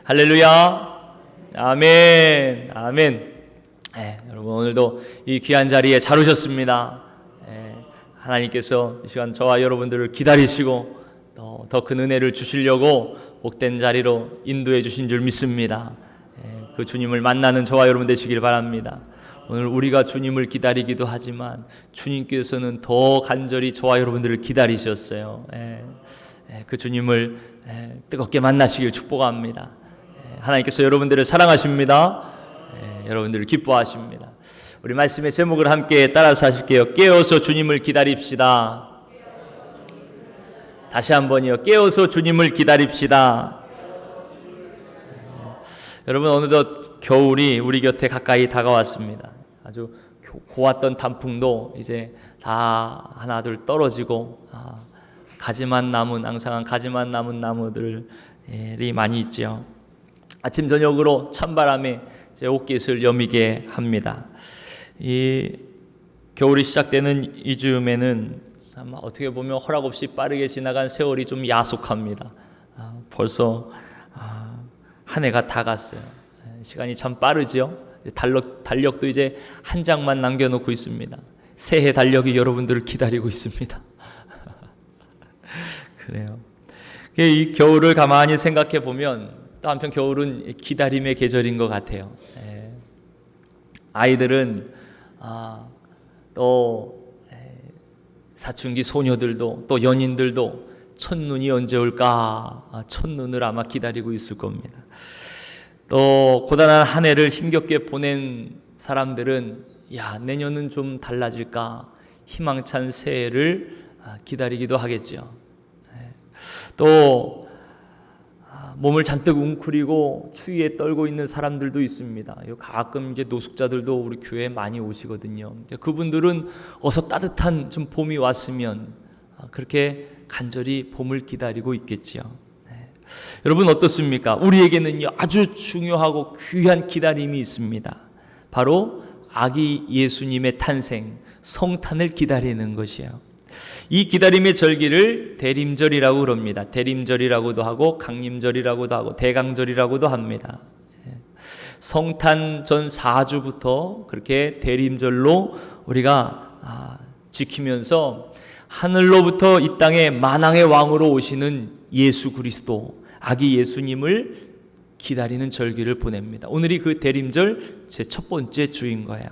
할렐루야. 아멘. 아멘. 여러분 오늘도 이 귀한 자리에 잘 오셨습니다. 하나님께서 이 시간 저와 여러분들을 기다리시고 더 큰 은혜를 주시려고 복된 자리로 인도해 주신 줄 믿습니다. 그 주님을 만나는 저와 여러분 되시길 바랍니다. 오늘 우리가 주님을 기다리기도 하지만 주님께서는 더 간절히 저와 여러분들을 기다리셨어요. 그 주님을 뜨겁게 만나시길 축복합니다. 하나님께서 여러분들을 사랑하십니다. 여러분들을 기뻐하십니다. 우리 말씀의 제목을 함께 따라서 하실게요. 깨어서 주님을 기다립시다. 다시 한번요. 깨어서 주님을 기다립시다. 여러분 어느덧 겨울이 우리 곁에 가까이 다가왔습니다. 아주 고왔던 단풍도 이제 다 하나둘 떨어지고 가지만 남은 앙상한 가지만 남은 나무들이 많이 있죠. 아침 저녁으로 찬바람에 제 옷깃을 여미게 합니다. 이 겨울이 시작되는 이 즈음에는 참 어떻게 보면 허락 없이 빠르게 지나간 세월이 좀 야속합니다. 벌써 한 해가 다 갔어요. 시간이 참 빠르죠. 달력도 이제 한 장만 남겨놓고 있습니다. 새해 달력이 여러분들을 기다리고 있습니다. 그래요. 이 겨울을 가만히 생각해 보면 또 한편 겨울은 기다림의 계절인 것 같아요. 아이들은 또 사춘기 소녀들도 또 연인들도 첫눈이 언제 올까 첫눈을 아마 기다리고 있을 겁니다. 또 고단한 한 해를 힘겹게 보낸 사람들은 내년은 좀 달라질까 희망찬 새해를 기다리기도 하겠죠. 또 몸을 잔뜩 웅크리고 추위에 떨고 있는 사람들도 있습니다. 가끔 이제 노숙자들도 우리 교회에 많이 오시거든요. 그분들은 어서 따뜻한 좀 봄이 왔으면 그렇게 간절히 봄을 기다리고 있겠지요. 여러분 어떻습니까? 우리에게는요 아주 중요하고 귀한 기다림이 있습니다. 바로 아기 예수님의 탄생, 성탄을 기다리는 것이에요. 이 기다림의 절기를 대림절이라고 그럽니다. 대림절이라고도 하고 강림절이라고도 하고 대강절이라고도 합니다. 성탄 전 4주부터 그렇게 대림절로 우리가 지키면서 하늘로부터 이 땅에 만왕의 왕으로 오시는 예수 그리스도 아기 예수님을 기다리는 절기를 보냅니다. 오늘이 그 대림절 제 첫 번째 주인 거예요.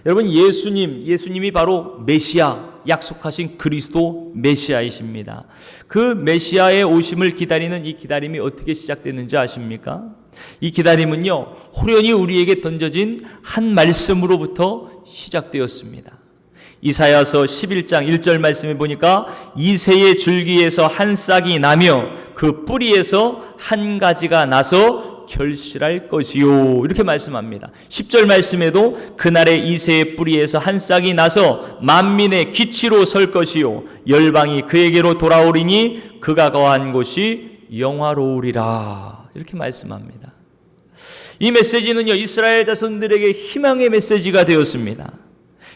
여러분 예수님이 바로 메시아, 약속하신 그리스도 메시아이십니다. 그 메시아의 오심을 기다리는 이 기다림이 어떻게 시작됐는지 아십니까? 이 기다림은요 호련히 우리에게 던져진 한 말씀으로부터 시작되었습니다. 이사야서 11장 1절 말씀에 보니까 이새의 줄기에서 한 싹이 나며 그 뿌리에서 한 가지가 나서 결실할 것이요 이렇게 말씀합니다. 10절 말씀에도 그날에 이새의 뿌리에서 한 싹이 나서 만민의 기치로 설 것이요 열방이 그에게로 돌아오리니 그가 거한 곳이 영화로우리라 이렇게 말씀합니다. 이 메시지는요 이스라엘 자손들에게 희망의 메시지가 되었습니다.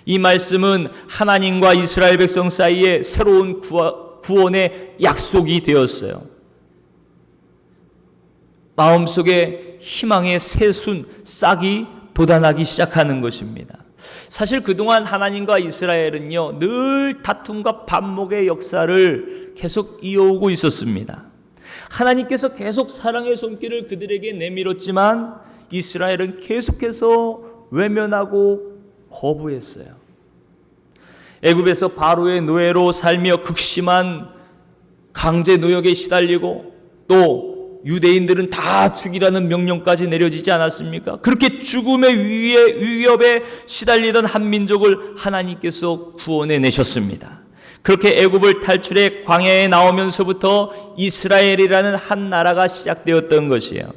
이 말씀은 하나님과 이스라엘 백성 사이에 새로운 구원의 약속이 되었어요. 마음속에 희망의 새순 싹이 돋아나기 시작하는 것입니다. 사실 그동안 하나님과 이스라엘은요 늘 다툼과 반목의 역사를 계속 이어오고 있었습니다. 하나님께서 계속 사랑의 손길을 그들에게 내밀었지만 이스라엘은 계속해서 외면하고 거부했어요. 애굽에서 바로의 노예로 살며 극심한 강제 노역에 시달리고 또 유대인들은 다 죽이라는 명령까지 내려지지 않았습니까? 그렇게 죽음의 위협에 시달리던 한 민족을 하나님께서 구원해 내셨습니다. 그렇게 애굽을 탈출해 광야에 나오면서부터 이스라엘이라는 한 나라가 시작되었던 것이에요.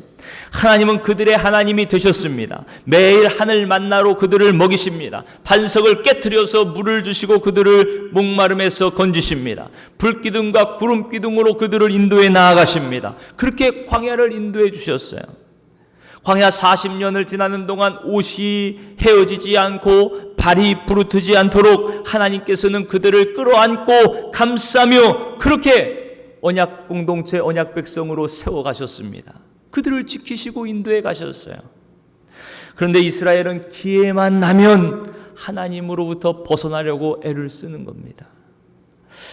하나님은 그들의 하나님이 되셨습니다. 매일 하늘 만나로 그들을 먹이십니다. 반석을 깨트려서 물을 주시고 그들을 목마름에서 건지십니다. 불기둥과 구름기둥으로 그들을 인도해 나아가십니다. 그렇게 광야를 인도해 주셨어요. 광야 40년을 지나는 동안 옷이 헤어지지 않고 발이 부르트지 않도록 하나님께서는 그들을 끌어안고 감싸며 그렇게 언약 공동체, 언약 백성으로 세워가셨습니다. 그들을 지키시고 인도해 가셨어요. 그런데 이스라엘은 기회만 나면 하나님으로부터 벗어나려고 애를 쓰는 겁니다.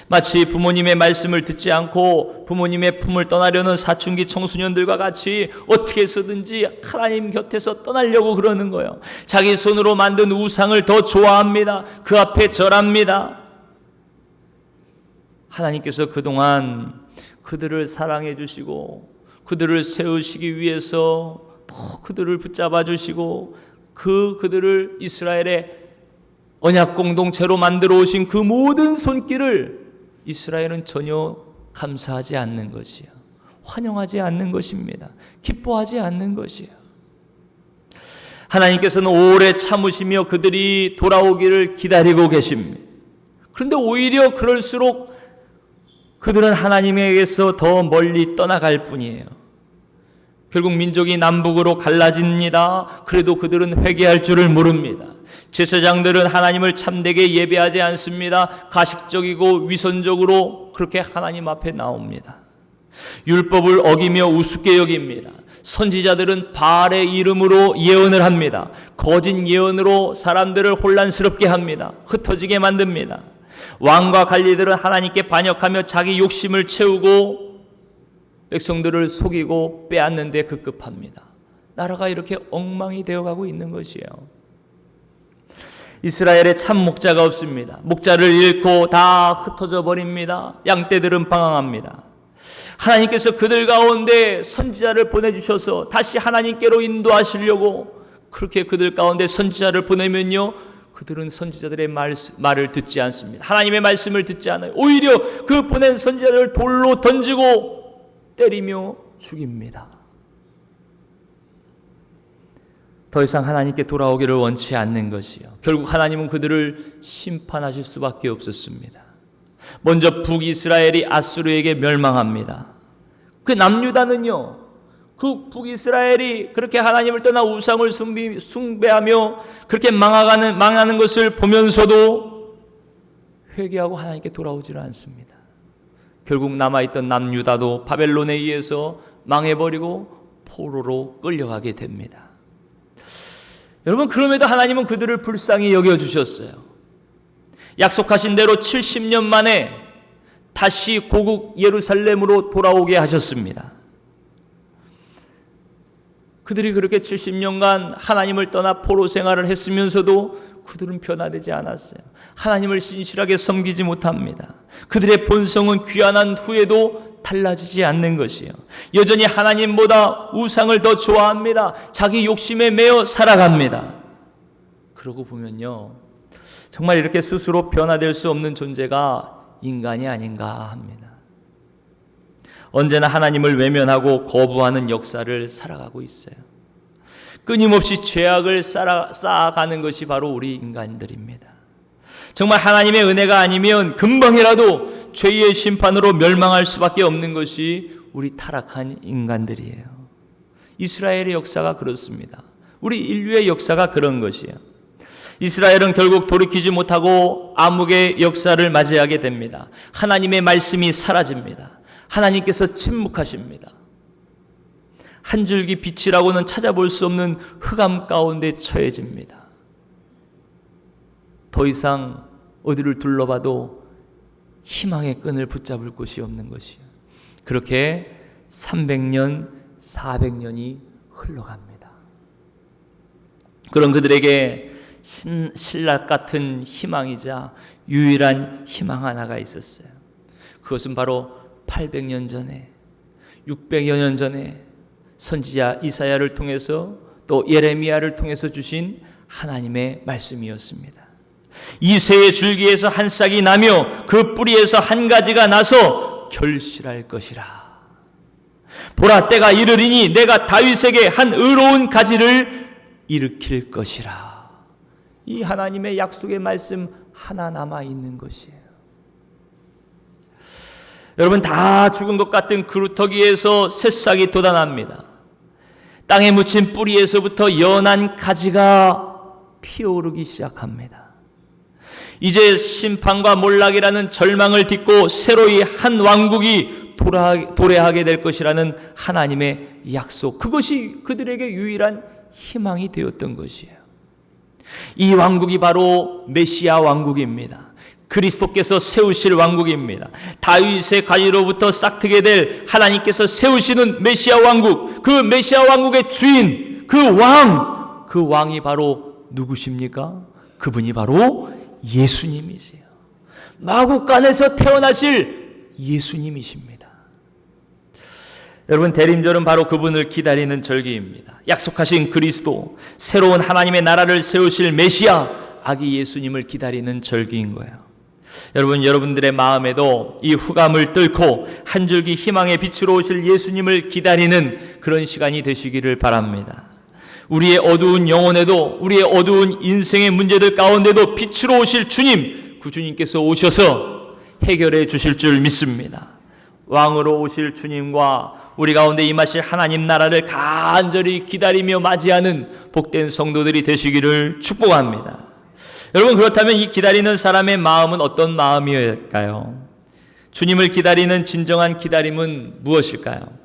마치 부모님의 말씀을 듣지 않고 부모님의 품을 떠나려는 사춘기 청소년들과 같이 어떻게 해서든지 하나님 곁에서 떠나려고 그러는 거예요. 자기 손으로 만든 우상을 더 좋아합니다. 그 앞에 절합니다. 하나님께서 그동안 그들을 사랑해 주시고 그들을 세우시기 위해서 또 그들을 붙잡아 주시고 그들을 이스라엘의 언약 공동체로 만들어 오신 그 모든 손길을 이스라엘은 전혀 감사하지 않는 것이요, 환영하지 않는 것입니다. 기뻐하지 않는 것이요. 하나님께서는 오래 참으시며 그들이 돌아오기를 기다리고 계십니다. 그런데 오히려 그럴수록 그들은 하나님에게서 더 멀리 떠나갈 뿐이에요. 결국 민족이 남북으로 갈라집니다. 그래도 그들은 회개할 줄을 모릅니다. 제사장들은 하나님을 참되게 예배하지 않습니다. 가식적이고 위선적으로 그렇게 하나님 앞에 나옵니다. 율법을 어기며 우습게 여깁니다. 선지자들은 바알의 이름으로 예언을 합니다. 거짓 예언으로 사람들을 혼란스럽게 합니다. 흩어지게 만듭니다. 왕과 관리들은 하나님께 반역하며 자기 욕심을 채우고 백성들을 속이고 빼앗는 데 급급합니다. 나라가 이렇게 엉망이 되어가고 있는 것이에요. 이스라엘에 참 목자가 없습니다. 목자를 잃고 다 흩어져 버립니다. 양떼들은 방황합니다. 하나님께서 그들 가운데 선지자를 보내주셔서 다시 하나님께로 인도하시려고 그렇게 그들 가운데 선지자를 보내면요, 그들은 선지자들의 말을 듣지 않습니다. 하나님의 말씀을 듣지 않아요. 오히려 그 보낸 선지자들을 돌로 던지고 때리며 죽입니다. 더 이상 하나님께 돌아오기를 원치 않는 것이요, 결국 하나님은 그들을 심판하실 수밖에 없었습니다. 먼저 북이스라엘이 아수르에게 멸망합니다. 그 남유다는요, 그 북이스라엘이 그렇게 하나님을 떠나 우상을 숭배하며 그렇게 망하는 것을 보면서도 회개하고 하나님께 돌아오지를 않습니다. 결국 남아있던 남유다도 바벨론에 의해서 망해버리고 포로로 끌려가게 됩니다. 여러분, 그럼에도 하나님은 그들을 불쌍히 여겨주셨어요. 약속하신 대로 70년 만에 다시 고국 예루살렘으로 돌아오게 하셨습니다. 그들이 그렇게 70년간 하나님을 떠나 포로 생활을 했으면서도 그들은 변화되지 않았어요. 하나님을 신실하게 섬기지 못합니다. 그들의 본성은 귀환한 후에도 달라지지 않는 것이에요. 여전히 하나님보다 우상을 더 좋아합니다. 자기 욕심에 매여 살아갑니다. 그러고 보면요, 정말 이렇게 스스로 변화될 수 없는 존재가 인간이 아닌가 합니다. 언제나 하나님을 외면하고 거부하는 역사를 살아가고 있어요. 끊임없이 죄악을 쌓아가는 것이 바로 우리 인간들입니다. 정말 하나님의 은혜가 아니면 금방이라도 죄의 심판으로 멸망할 수밖에 없는 것이 우리 타락한 인간들이에요. 이스라엘의 역사가 그렇습니다. 우리 인류의 역사가 그런 것이에요. 이스라엘은 결국 돌이키지 못하고 암흑의 역사를 맞이하게 됩니다. 하나님의 말씀이 사라집니다. 하나님께서 침묵하십니다. 한 줄기 빛이라고는 찾아볼 수 없는 흑암 가운데 처해집니다. 더 이상 어디를 둘러봐도 희망의 끈을 붙잡을 곳이 없는 것이요, 그렇게 300년, 400년이 흘러갑니다. 그런 그들에게 신락 같은 희망이자 유일한 희망 하나가 있었어요. 그것은 바로 800년 전에, 600여 년 전에 선지자 이사야를 통해서 또 예레미야를 통해서 주신 하나님의 말씀이었습니다. 이새의 줄기에서 한 싹이 나며 그 뿌리에서 한 가지가 나서 결실할 것이라. 보라, 때가 이르리니 내가 다윗에게 한 의로운 가지를 일으킬 것이라. 이 하나님의 약속의 말씀 하나 남아 있는 것이에요. 여러분, 다 죽은 것 같은 그루터기에서 새싹이 돋아납니다. 땅에 묻힌 뿌리에서부터 연한 가지가 피어오르기 시작합니다. 이제 심판과 몰락이라는 절망을 딛고 새로이 한 왕국이 도래하게 될 것이라는 하나님의 약속, 그것이 그들에게 유일한 희망이 되었던 것이에요. 이 왕국이 바로 메시아 왕국입니다. 그리스도께서 세우실 왕국입니다. 다윗의 가지로부터 싹트게 될 하나님께서 세우시는 메시아 왕국, 그 메시아 왕국의 주인, 그 왕이 바로 누구십니까? 그분이 바로 예수님이세요. 마구간에서 태어나실 예수님이십니다. 여러분, 대림절은 바로 그분을 기다리는 절기입니다. 약속하신 그리스도, 새로운 하나님의 나라를 세우실 메시아, 아기 예수님을 기다리는 절기인 거예요. 여러분들의 마음에도 이 후감을 뚫고 한 줄기 희망의 빛으로 오실 예수님을 기다리는 그런 시간이 되시기를 바랍니다. 우리의 어두운 영혼에도, 우리의 어두운 인생의 문제들 가운데도 빛으로 오실 주님, 그 주님께서 오셔서 해결해 주실 줄 믿습니다. 왕으로 오실 주님과 우리 가운데 임하실 하나님 나라를 간절히 기다리며 맞이하는 복된 성도들이 되시기를 축복합니다. 여러분, 그렇다면 이 기다리는 사람의 마음은 어떤 마음이었을까요? 주님을 기다리는 진정한 기다림은 무엇일까요?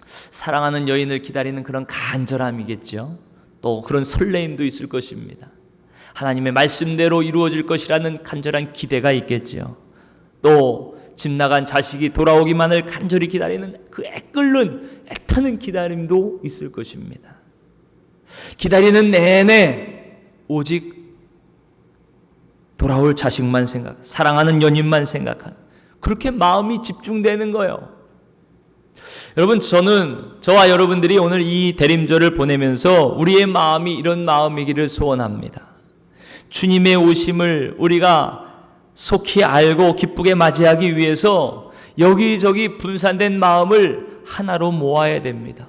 사랑하는 여인을 기다리는 그런 간절함이겠죠. 또 그런 설레임도 있을 것입니다. 하나님의 말씀대로 이루어질 것이라는 간절한 기대가 있겠죠. 또 집 나간 자식이 돌아오기만을 간절히 기다리는 그 애타는 기다림도 있을 것입니다. 기다리는 내내 오직 돌아올 자식만 사랑하는 연인만 생각하는, 그렇게 마음이 집중되는 거예요. 여러분, 저와 여러분들이 오늘 이 대림절을 보내면서 우리의 마음이 이런 마음이기를 소원합니다. 주님의 오심을 우리가 속히 알고 기쁘게 맞이하기 위해서 여기저기 분산된 마음을 하나로 모아야 됩니다.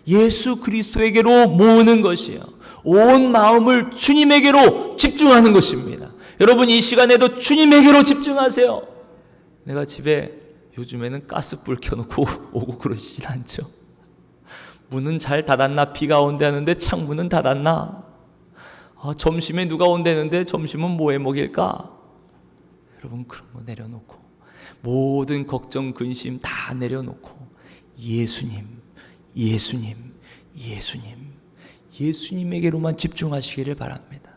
예수 그리스도에게로 모으는 것이에요. 온 마음을 주님에게로 집중하는 것입니다. 여러분, 이 시간에도 주님에게로 집중하세요. 내가 집에 요즘에는 가스불 켜놓고 오고 그러시진 않죠. 문은 잘 닫았나? 비가 온대 하는데 창문은 닫았나? 점심에 누가 온다는데 점심은 뭐해 먹일까? 여러분, 그런 거 내려놓고, 모든 걱정, 근심 다 내려놓고 예수님에게로만 집중하시기를 바랍니다.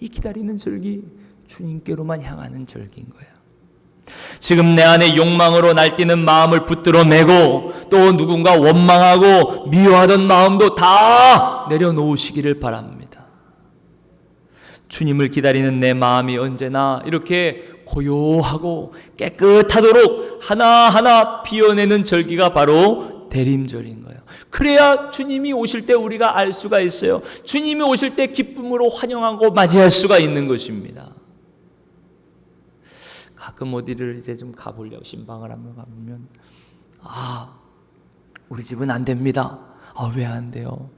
이 기다리는 절기, 주님께로만 향하는 절기인 거예요. 지금 내 안에 욕망으로 날뛰는 마음을 붙들어 매고, 또 누군가 원망하고 미워하던 마음도 다 내려놓으시기를 바랍니다. 주님을 기다리는 내 마음이 언제나 이렇게 고요하고 깨끗하도록 하나하나 비워내는 절기가 바로 대림절인 거예요. 그래야 주님이 오실 때 우리가 알 수가 있어요. 주님이 오실 때 기쁨으로 환영하고 맞이할 수가 있는 것입니다. 가끔 어디를 이제 좀 가보려고 신방을 하면 가면, 우리 집은 안 됩니다. 왜 안 돼요?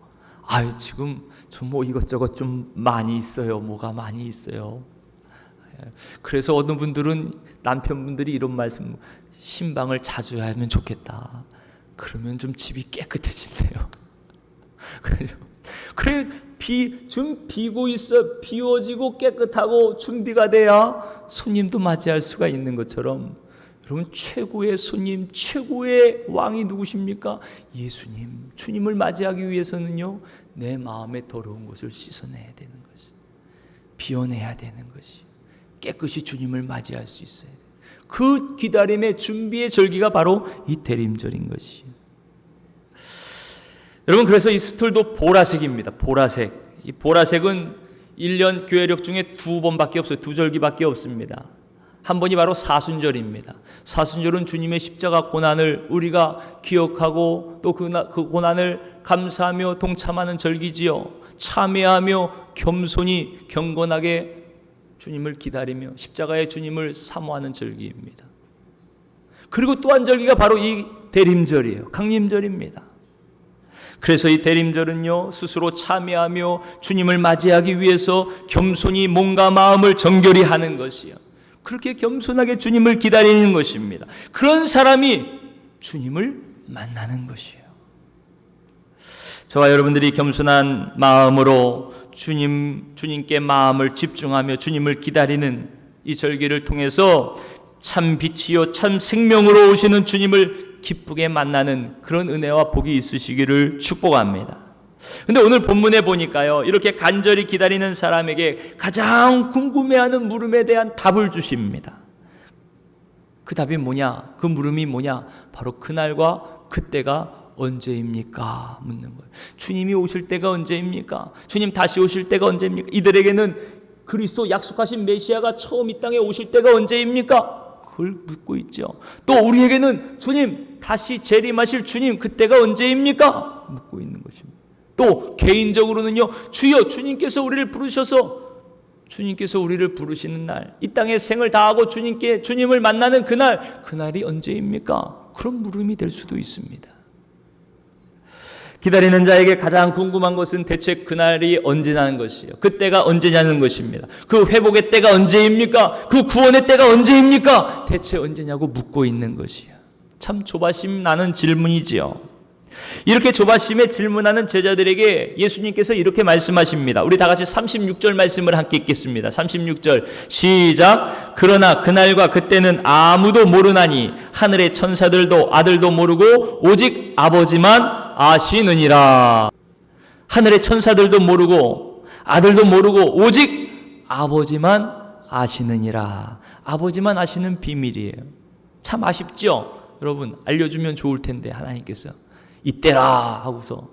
지금 좀 뭐 이것저것 좀 많이 있어요. 뭐가 많이 있어요. 그래서 어느 분들은, 남편분들이 이런 말씀, 신방을 자주 하면 좋겠다. 그러면 좀 집이 깨끗해진대요. 그래, 좀 비고 있어. 비워지고 깨끗하고 준비가 돼야 손님도 맞이할 수가 있는 것처럼, 여러분, 최고의 손님, 최고의 왕이 누구십니까? 예수님. 주님을 맞이하기 위해서는요, 내 마음에 더러운 것을 씻어내야 되는 것이, 비워내야 되는 것이, 깨끗이 주님을 맞이할 수 있어야 돼요. 그 기다림의 준비의 절기가 바로 이 대림절인 것이. 여러분, 그래서 이 스톨도 보라색입니다. 보라색. 이 보라색은 1년 교회력 중에 2번밖에 없어요. 2절기밖에 없습니다. 한 번이 바로 사순절입니다. 사순절은 주님의 십자가 고난을 우리가 기억하고 또 그 고난을 감사하며 동참하는 절기지요. 참회하며 겸손히 경건하게 주님을 기다리며 십자가의 주님을 사모하는 절기입니다. 그리고 또 한 절기가 바로 이 대림절이에요. 강림절입니다. 그래서 이 대림절은요, 스스로 참회하며 주님을 맞이하기 위해서 겸손히 몸과 마음을 정결히 하는 것이요, 그렇게 겸손하게 주님을 기다리는 것입니다. 그런 사람이 주님을 만나는 것이에요. 저와 여러분들이 겸손한 마음으로 주님께 마음을 집중하며 주님을 기다리는 이 절기를 통해서 참 빛이요 참 생명으로 오시는 주님을 기쁘게 만나는 그런 은혜와 복이 있으시기를 축복합니다. 근데 오늘 본문에 보니까요, 이렇게 간절히 기다리는 사람에게 가장 궁금해하는 물음에 대한 답을 주십니다. 그 답이 뭐냐? 그 물음이 뭐냐? 바로 그날과 그때가 언제입니까? 묻는 거예요. 주님이 오실 때가 언제입니까? 주님 다시 오실 때가 언제입니까? 이들에게는 그리스도 약속하신 메시아가 처음 이 땅에 오실 때가 언제입니까? 그걸 묻고 있죠. 또 우리에게는 주님 다시 재림하실 주님 그때가 언제입니까? 묻고 있는 것입니다. 또 개인적으로는요, 주여 주님께서 우리를 부르시는 날, 이 땅에 생을 다하고 주님을 만나는 그날이 언제입니까? 그런 물음이 될 수도 있습니다. 기다리는 자에게 가장 궁금한 것은 대체 그날이 언제냐는 것이에요. 그때가 언제냐는 것입니다. 그 회복의 때가 언제입니까? 그 구원의 때가 언제입니까? 대체 언제냐고 묻고 있는 것이에요. 참 조바심 나는 질문이지요. 이렇게 조바심에 질문하는 제자들에게 예수님께서 이렇게 말씀하십니다. 우리 다 같이 36절 말씀을 함께 읽겠습니다. 36절 시작. 그러나 그날과 그때는 아무도 모르나니 하늘의 천사들도 아들도 모르고 오직 아버지만 아시느니라. 하늘의 천사들도 모르고 아들도 모르고 오직 아버지만 아시느니라. 아버지만 아시는 비밀이에요. 참 아쉽죠? 여러분 알려주면 좋을 텐데 하나님께서 이때라 하고서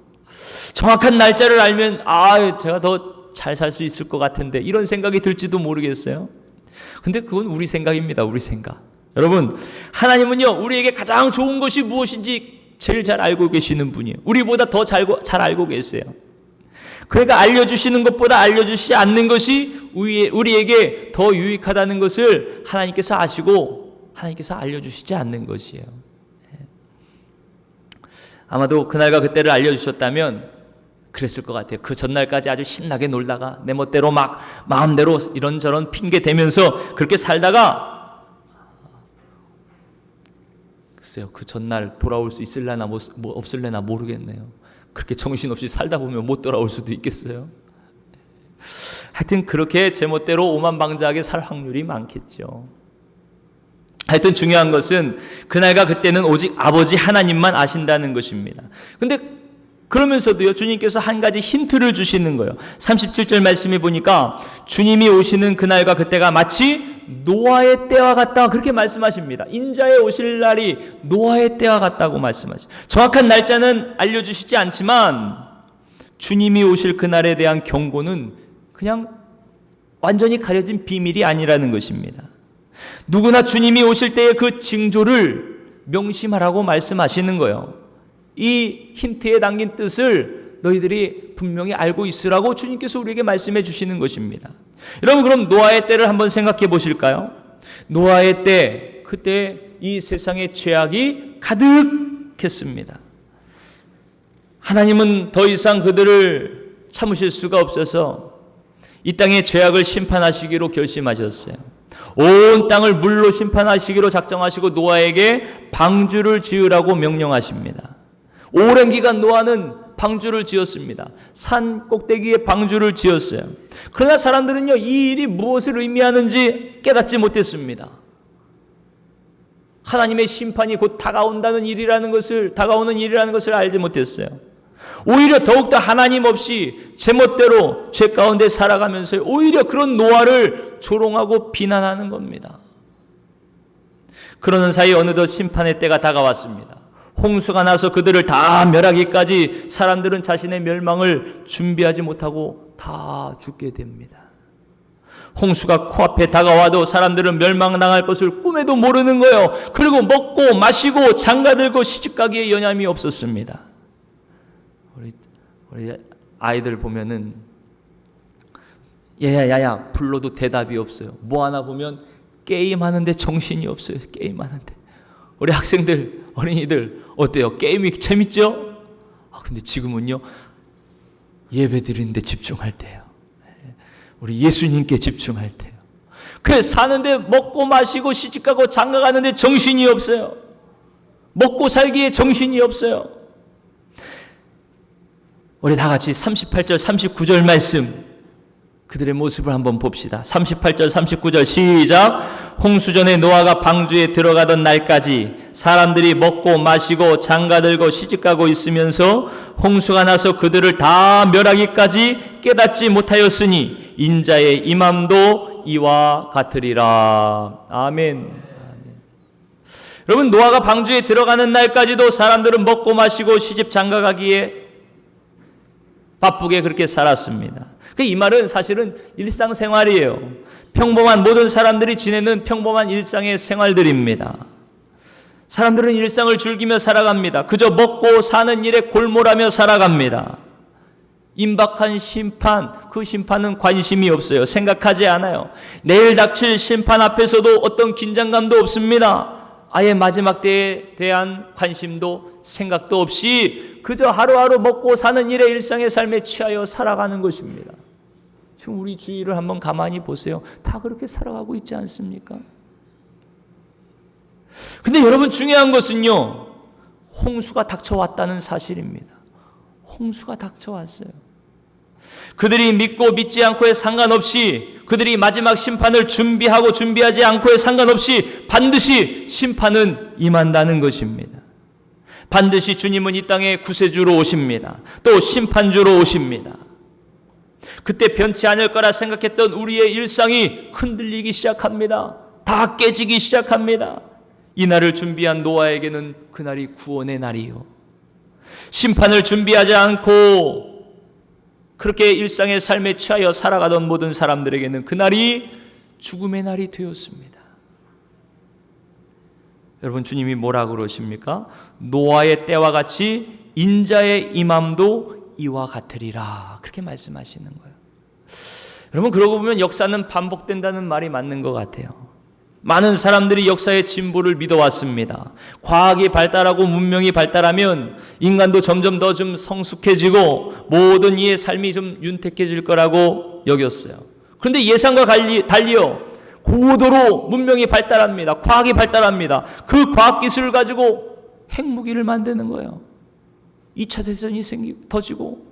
정확한 날짜를 알면 제가 더 잘 살 수 있을 것 같은데 이런 생각이 들지도 모르겠어요. 근데 그건 우리 생각입니다. 우리 생각. 여러분 하나님은요 우리에게 가장 좋은 것이 무엇인지 제일 잘 알고 계시는 분이에요. 우리보다 더 잘 알고 계세요. 그러니까 알려주시는 것보다 알려주시지 않는 것이 우리에게 더 유익하다는 것을 하나님께서 아시고 하나님께서 알려주시지 않는 것이에요. 아마도 그날과 그때를 알려주셨다면 그랬을 것 같아요. 그 전날까지 아주 신나게 놀다가 내 멋대로 막 마음대로 이런저런 핑계 대면서 그렇게 살다가 글쎄요 그 전날 돌아올 수 있을래나 없을래나 모르겠네요. 그렇게 정신없이 살다 보면 못 돌아올 수도 있겠어요. 하여튼 그렇게 제멋대로 오만방자하게 살 확률이 많겠죠. 하여튼 중요한 것은 그날과 그때는 오직 아버지 하나님만 아신다는 것입니다. 근데 그러면서도요 주님께서 한 가지 힌트를 주시는 거예요. 37절 말씀해 보니까 주님이 오시는 그날과 그때가 마치 노아의 때와 같다 그렇게 말씀하십니다. 인자의 오실 날이 노아의 때와 같다고 말씀하시죠. 정확한 날짜는 알려주시지 않지만 주님이 오실 그날에 대한 경고는 그냥 완전히 가려진 비밀이 아니라는 것입니다. 누구나 주님이 오실 때의 그 징조를 명심하라고 말씀하시는 거예요. 이 힌트에 담긴 뜻을 너희들이 분명히 알고 있으라고 주님께서 우리에게 말씀해 주시는 것입니다. 여러분 그럼 노아의 때를 한번 생각해 보실까요? 노아의 때, 그때 이 세상에 죄악이 가득했습니다. 하나님은 더 이상 그들을 참으실 수가 없어서 이 땅의 죄악을 심판하시기로 결심하셨어요. 온 땅을 물로 심판하시기로 작정하시고 노아에게 방주를 지으라고 명령하십니다. 오랜 기간 노아는 방주를 지었습니다. 산 꼭대기에 방주를 지었어요. 그러나 사람들은요 이 일이 무엇을 의미하는지 깨닫지 못했습니다. 하나님의 심판이 곧 다가오는 일이라는 것을 알지 못했어요. 오히려 더욱더 하나님 없이 제멋대로 죄 가운데 살아가면서 오히려 그런 노아를 조롱하고 비난하는 겁니다. 그러는 사이 어느덧 심판의 때가 다가왔습니다. 홍수가 나서 그들을 다 멸하기까지 사람들은 자신의 멸망을 준비하지 못하고 다 죽게 됩니다. 홍수가 코앞에 다가와도 사람들은 멸망당할 것을 꿈에도 모르는 거예요. 그리고 먹고 마시고 장가들고 시집가기에 여념이 없었습니다. 우리 아이들 보면은 야야야야 불러도 대답이 없어요. 뭐 하나 보면 게임하는데 정신이 없어요. 게임하는데. 우리 학생들, 어린이들 어때요? 게임이 재밌죠? 근데 지금은요 예배 드리는데 집중할 때요. 우리 예수님께 집중할 때요. 그래서 사는데 먹고 마시고 시집가고 장가가는데 정신이 없어요. 먹고 살기에 정신이 없어요. 우리 다 같이 38절 39절 말씀 그들의 모습을 한번 봅시다. 38절 39절 시작. 홍수전에 노아가 방주에 들어가던 날까지 사람들이 먹고 마시고 장가들고 시집가고 있으면서 홍수가 나서 그들을 다 멸하기까지 깨닫지 못하였으니 인자의 임함도 이와 같으리라. 아멘. 여러분, 노아가 방주에 들어가는 날까지도 사람들은 먹고 마시고 시집 장가가기에 바쁘게 그렇게 살았습니다. 이 말은 사실은 일상생활이에요. 평범한 모든 사람들이 지내는 평범한 일상의 생활들입니다. 사람들은 일상을 즐기며 살아갑니다. 그저 먹고 사는 일에 골몰하며 살아갑니다. 임박한 심판, 그 심판은 관심이 없어요. 생각하지 않아요. 내일 닥칠 심판 앞에서도 어떤 긴장감도 없습니다. 아예 마지막 때에 대한 관심도 생각도 없이 그저 하루하루 먹고 사는 일에 일상의 삶에 취하여 살아가는 것입니다. 지금 우리 주위를 한번 가만히 보세요. 다 그렇게 살아가고 있지 않습니까? 근데 여러분, 중요한 것은요, 홍수가 닥쳐왔다는 사실입니다. 홍수가 닥쳐왔어요. 그들이 믿고 믿지 않고에 상관없이, 그들이 마지막 심판을 준비하고 준비하지 않고에 상관없이 반드시 심판은 임한다는 것입니다. 반드시 주님은 이 땅에 구세주로 오십니다. 또 심판주로 오십니다. 그때 변치 않을 거라 생각했던 우리의 일상이 흔들리기 시작합니다. 다 깨지기 시작합니다. 이 날을 준비한 노아에게는 그날이 구원의 날이요, 심판을 준비하지 않고 그렇게 일상의 삶에 취하여 살아가던 모든 사람들에게는 그날이 죽음의 날이 되었습니다. 여러분, 주님이 뭐라 그러십니까? 노아의 때와 같이 인자의 임함도 이와 같으리라, 그렇게 말씀하시는 거예요. 여러분, 그러고 보면 역사는 반복된다는 말이 맞는 것 같아요. 많은 사람들이 역사의 진보를 믿어왔습니다. 과학이 발달하고 문명이 발달하면 인간도 점점 더 좀 성숙해지고 모든 이의 삶이 좀 윤택해질 거라고 여겼어요. 그런데 예상과 달리요, 고도로 문명이 발달합니다. 과학이 발달합니다. 그 과학기술을 가지고 핵무기를 만드는 거예요. 2차 대전이 터지고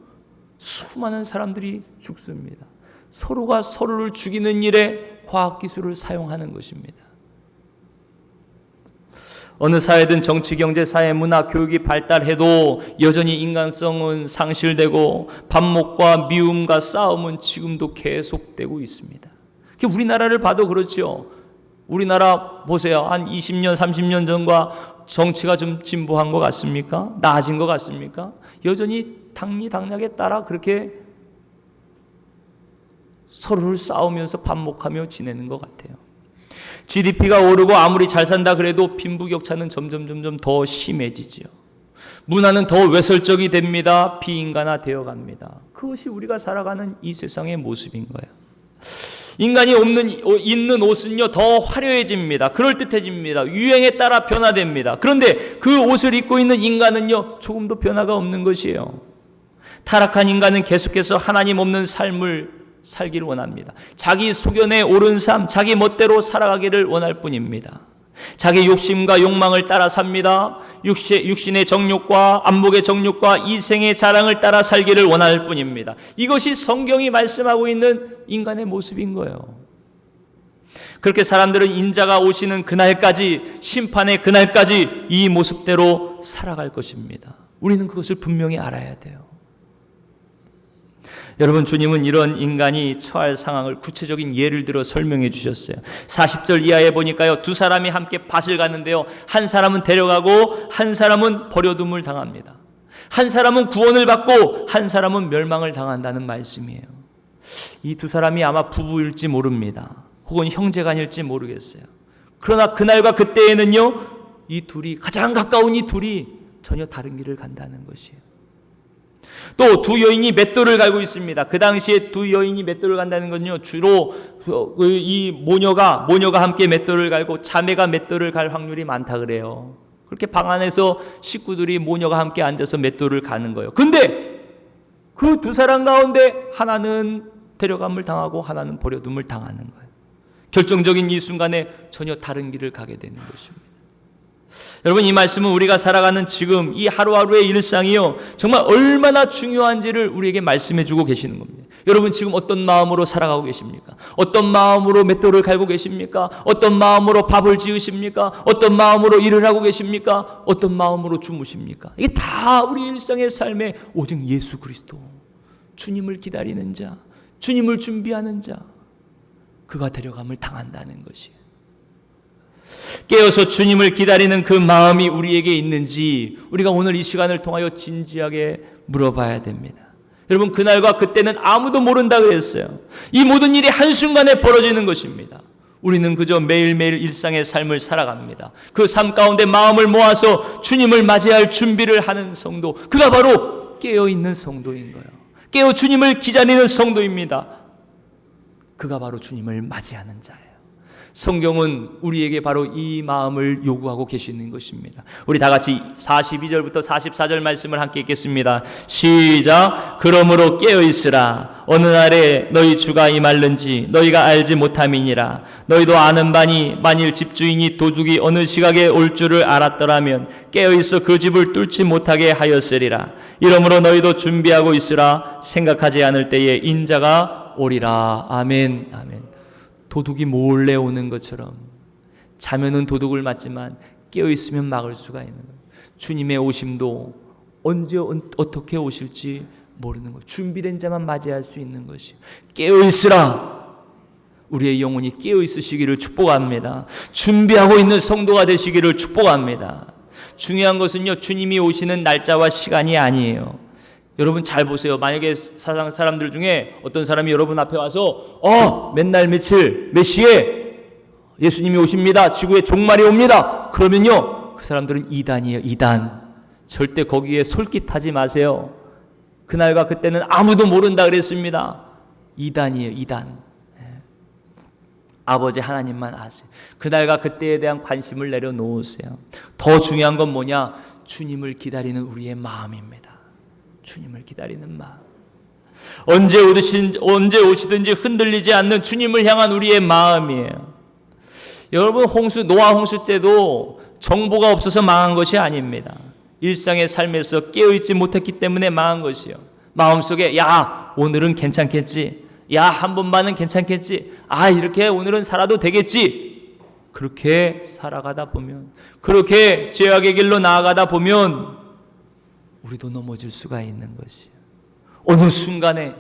수많은 사람들이 죽습니다. 서로가 서로를 죽이는 일에 과학기술을 사용하는 것입니다. 어느 사회든 정치, 경제, 사회, 문화, 교육이 발달해도 여전히 인간성은 상실되고 반목과 미움과 싸움은 지금도 계속되고 있습니다. 우리나라를 봐도 그렇죠. 우리나라 보세요. 한 20년, 30년 전과 정치가 좀 진보한 것 같습니까? 나아진 것 같습니까? 여전히 당리당략에 따라 그렇게 서로를 싸우면서 반목하며 지내는 것 같아요. GDP가 오르고 아무리 잘 산다 그래도 빈부격차는 점점 더 심해지지요. 문화는 더 외설적이 됩니다. 비인간화되어 갑니다. 그것이 우리가 살아가는 이 세상의 모습인 거예요. 인간이 입는 옷은요, 더 화려해집니다. 그럴듯해집니다. 유행에 따라 변화됩니다. 그런데 그 옷을 입고 있는 인간은요, 조금도 변화가 없는 것이에요. 타락한 인간은 계속해서 하나님 없는 삶을 살기를 원합니다. 자기 소견에 옳은 삶, 자기 멋대로 살아가기를 원할 뿐입니다. 자기 욕심과 욕망을 따라 삽니다. 육신의 정욕과 안목의 정욕과 이생의 자랑을 따라 살기를 원할 뿐입니다. 이것이 성경이 말씀하고 있는 인간의 모습인 거예요. 그렇게 사람들은 인자가 오시는 그날까지, 심판의 그날까지 이 모습대로 살아갈 것입니다. 우리는 그것을 분명히 알아야 돼요. 여러분, 주님은 이런 인간이 처할 상황을 구체적인 예를 들어 설명해 주셨어요. 40절 이하에 보니까요, 두 사람이 함께 밭을 갔는데요, 한 사람은 데려가고 한 사람은 버려둠을 당합니다. 한 사람은 구원을 받고 한 사람은 멸망을 당한다는 말씀이에요. 이 두 사람이 아마 부부일지 모릅니다. 혹은 형제간일지 모르겠어요. 그러나 그날과 그때에는요, 이 둘이, 가장 가까운 이 둘이 전혀 다른 길을 간다는 것이에요. 또 두 여인이 맷돌을 갈고 있습니다. 그 당시에 두 여인이 맷돌을 간다는 건요, 주로 이 모녀가 함께 맷돌을 갈고 자매가 맷돌을 갈 확률이 많다 그래요. 그렇게 방 안에서 식구들이 모녀가 함께 앉아서 맷돌을 가는 거예요. 근데 그 두 사람 가운데 하나는 데려감을 당하고 하나는 버려둠을 당하는 거예요. 결정적인 이 순간에 전혀 다른 길을 가게 되는 것입니다. 여러분, 이 말씀은 우리가 살아가는 지금 이 하루하루의 일상이요, 정말 얼마나 중요한지를 우리에게 말씀해 주고 계시는 겁니다. 여러분, 지금 어떤 마음으로 살아가고 계십니까? 어떤 마음으로 맷돌을 갈고 계십니까? 어떤 마음으로 밥을 지으십니까? 어떤 마음으로 일을 하고 계십니까? 어떤 마음으로 주무십니까? 이게 다 우리 일상의 삶에 오직 예수 그리스도, 주님을 기다리는 자, 주님을 준비하는 자, 그가 데려감을 당한다는 것이에요. 깨어서 주님을 기다리는 그 마음이 우리에게 있는지 우리가 오늘 이 시간을 통하여 진지하게 물어봐야 됩니다. 여러분, 그날과 그때는 아무도 모른다 그랬어요. 이 모든 일이 한순간에 벌어지는 것입니다. 우리는 그저 매일매일 일상의 삶을 살아갑니다. 그 삶 가운데 마음을 모아서 주님을 맞이할 준비를 하는 성도, 그가 바로 깨어있는 성도인 거예요. 깨어 주님을 기다리는 성도입니다. 그가 바로 주님을 맞이하는 자예요. 성경은 우리에게 바로 이 마음을 요구하고 계시는 것입니다. 우리 다 같이 42절부터 44절 말씀을 함께 읽겠습니다. 시작. 그러므로 깨어있으라. 어느 날에 너희 주가 임할는지 너희가 알지 못함이니라. 너희도 아는 바니 만일 집주인이 도둑이 어느 시각에 올 줄을 알았더라면 깨어있어 그 집을 뚫지 못하게 하였으리라. 이러므로 너희도 준비하고 있으라. 생각하지 않을 때에 인자가 오리라. 아멘. 아멘. 도둑이 몰래 오는 것처럼 자면은 도둑을 맞지만 깨어있으면 막을 수가 있는 거예요. 주님의 오심도 언제 어떻게 오실지 모르는 거예요. 준비된 자만 맞이할 수 있는 것이에요. 깨어있으라. 우리의 영혼이 깨어있으시기를 축복합니다. 준비하고 있는 성도가 되시기를 축복합니다. 중요한 것은요, 주님이 오시는 날짜와 시간이 아니에요. 여러분 잘 보세요. 만약에 세상 사람들 중에 어떤 사람이 여러분 앞에 와서 맨날 며칠 몇 시에 예수님이 오십니다, 지구에 종말이 옵니다, 그러면요, 그 사람들은 이단이에요. 이단. 절대 거기에 솔깃하지 마세요. 그날과 그때는 아무도 모른다 그랬습니다. 이단이에요. 이단. 아버지 하나님만 아세요. 그날과 그때에 대한 관심을 내려놓으세요. 더 중요한 건 뭐냐? 주님을 기다리는 우리의 마음입니다. 주님을 기다리는 마음. 언제 오시든지 흔들리지 않는 주님을 향한 우리의 마음이에요. 여러분, 노아 홍수 때도 정보가 없어서 망한 것이 아닙니다. 일상의 삶에서 깨어있지 못했기 때문에 망한 것이요. 마음속에 오늘은 괜찮겠지, 한 번만은 괜찮겠지, 이렇게 오늘은 살아도 되겠지, 그렇게 살아가다 보면, 그렇게 죄악의 길로 나아가다 보면 우리도 넘어질 수가 있는 것이에요. 어느 순간에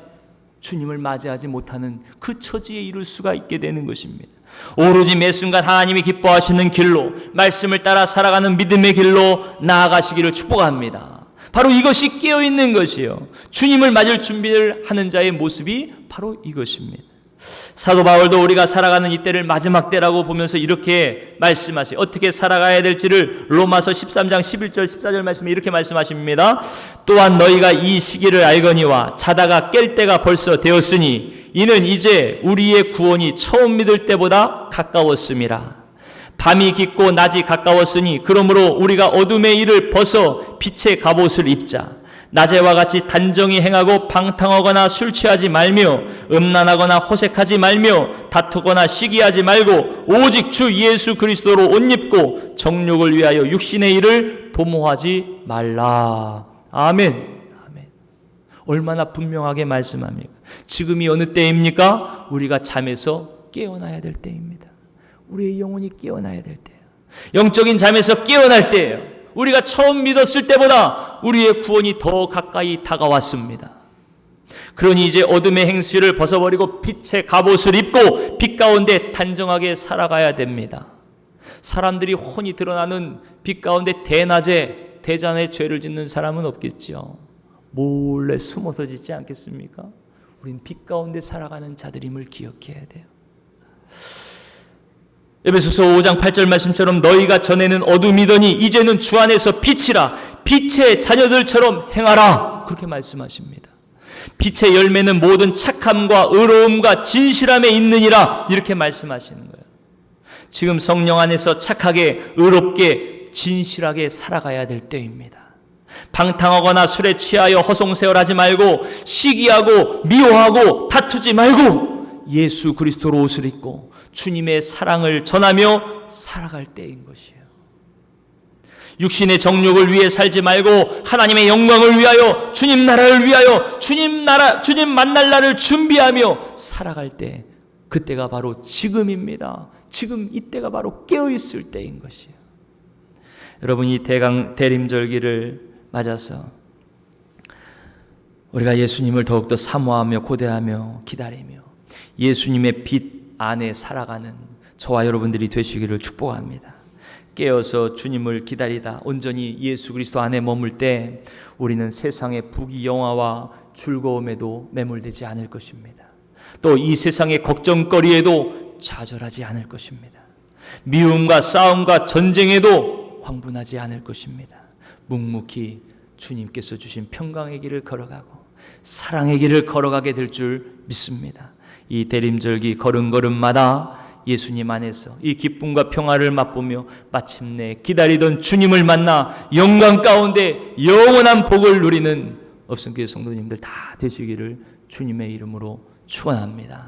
주님을 맞이하지 못하는 그 처지에 이를 수가 있게 되는 것입니다. 오로지 매 순간 하나님이 기뻐하시는 길로, 말씀을 따라 살아가는 믿음의 길로 나아가시기를 축복합니다. 바로 이것이 깨어있는 것이요, 주님을 맞을 준비를 하는 자의 모습이 바로 이것입니다. 사도 바울도 우리가 살아가는 이때를 마지막 때라고 보면서 이렇게 말씀하세요. 어떻게 살아가야 될지를 로마서 13장 11절 14절 말씀에 이렇게 말씀하십니다. 또한 너희가 이 시기를 알거니와 자다가 깰 때가 벌써 되었으니 이는 이제 우리의 구원이 처음 믿을 때보다 가까웠음이라. 밤이 깊고 낮이 가까웠으니 그러므로 우리가 어둠의 일을 벗어 빛의 갑옷을 입자. 낮에와 같이 단정히 행하고 방탕하거나 술 취하지 말며 음란하거나 호색하지 말며 다투거나 시기하지 말고 오직 주 예수 그리스도로 옷 입고 정욕을 위하여 육신의 일을 도모하지 말라. 아멘. 아멘. 얼마나 분명하게 말씀합니까? 지금이 어느 때입니까? 우리가 잠에서 깨어나야 될 때입니다. 우리의 영혼이 깨어나야 될 때예요. 영적인 잠에서 깨어날 때예요. 우리가 처음 믿었을 때보다 우리의 구원이 더 가까이 다가왔습니다. 그러니 이제 어둠의 행실을 벗어버리고 빛의 갑옷을 입고 빛 가운데 단정하게 살아가야 됩니다. 사람들이 혼이 드러나는 빛 가운데 대낮에 대잔에 죄를 짓는 사람은 없겠죠. 몰래 숨어서 짓지 않겠습니까? 우린 빛 가운데 살아가는 자들임을 기억해야 돼요. 에베소서 5장 8절 말씀처럼 너희가 전에는 어둠이더니 이제는 주 안에서 빛이라. 빛의 자녀들처럼 행하라. 그렇게 말씀하십니다. 빛의 열매는 모든 착함과 의로움과 진실함에 있느니라. 이렇게 말씀하시는 거예요. 지금 성령 안에서 착하게, 의롭게, 진실하게 살아가야 될 때입니다. 방탕하거나 술에 취하여 허송세월하지 말고, 시기하고 미워하고 다투지 말고 예수 그리스도로 옷을 입고 주님의 사랑을 전하며 살아갈 때인 것이에요. 육신의 정욕을 위해 살지 말고 하나님의 영광을 위하여, 주님 나라를 위하여, 주님 만날 날을 준비하며 살아갈 때, 그때가 바로 지금입니다. 지금 이때가 바로 깨어있을 때인 것이에요. 여러분, 이 대림절기를 맞아서 우리가 예수님을 더욱더 사모하며 고대하며 기다리며 예수님의 빛 안에 살아가는 저와 여러분들이 되시기를 축복합니다. 깨어서 주님을 기다리다 온전히 예수 그리스도 안에 머물 때 우리는 세상의 부귀영화와 즐거움에도 매몰되지 않을 것입니다. 또 이 세상의 걱정거리에도 좌절하지 않을 것입니다. 미움과 싸움과 전쟁에도 황분하지 않을 것입니다. 묵묵히 주님께서 주신 평강의 길을 걸어가고 사랑의 길을 걸어가게 될 줄 믿습니다. 이 대림절기 걸음걸음마다 예수님 안에서 이 기쁨과 평화를 맛보며 마침내 기다리던 주님을 만나 영광 가운데 영원한 복을 누리는 업성교회 성도님들 다 되시기를 주님의 이름으로 축원합니다.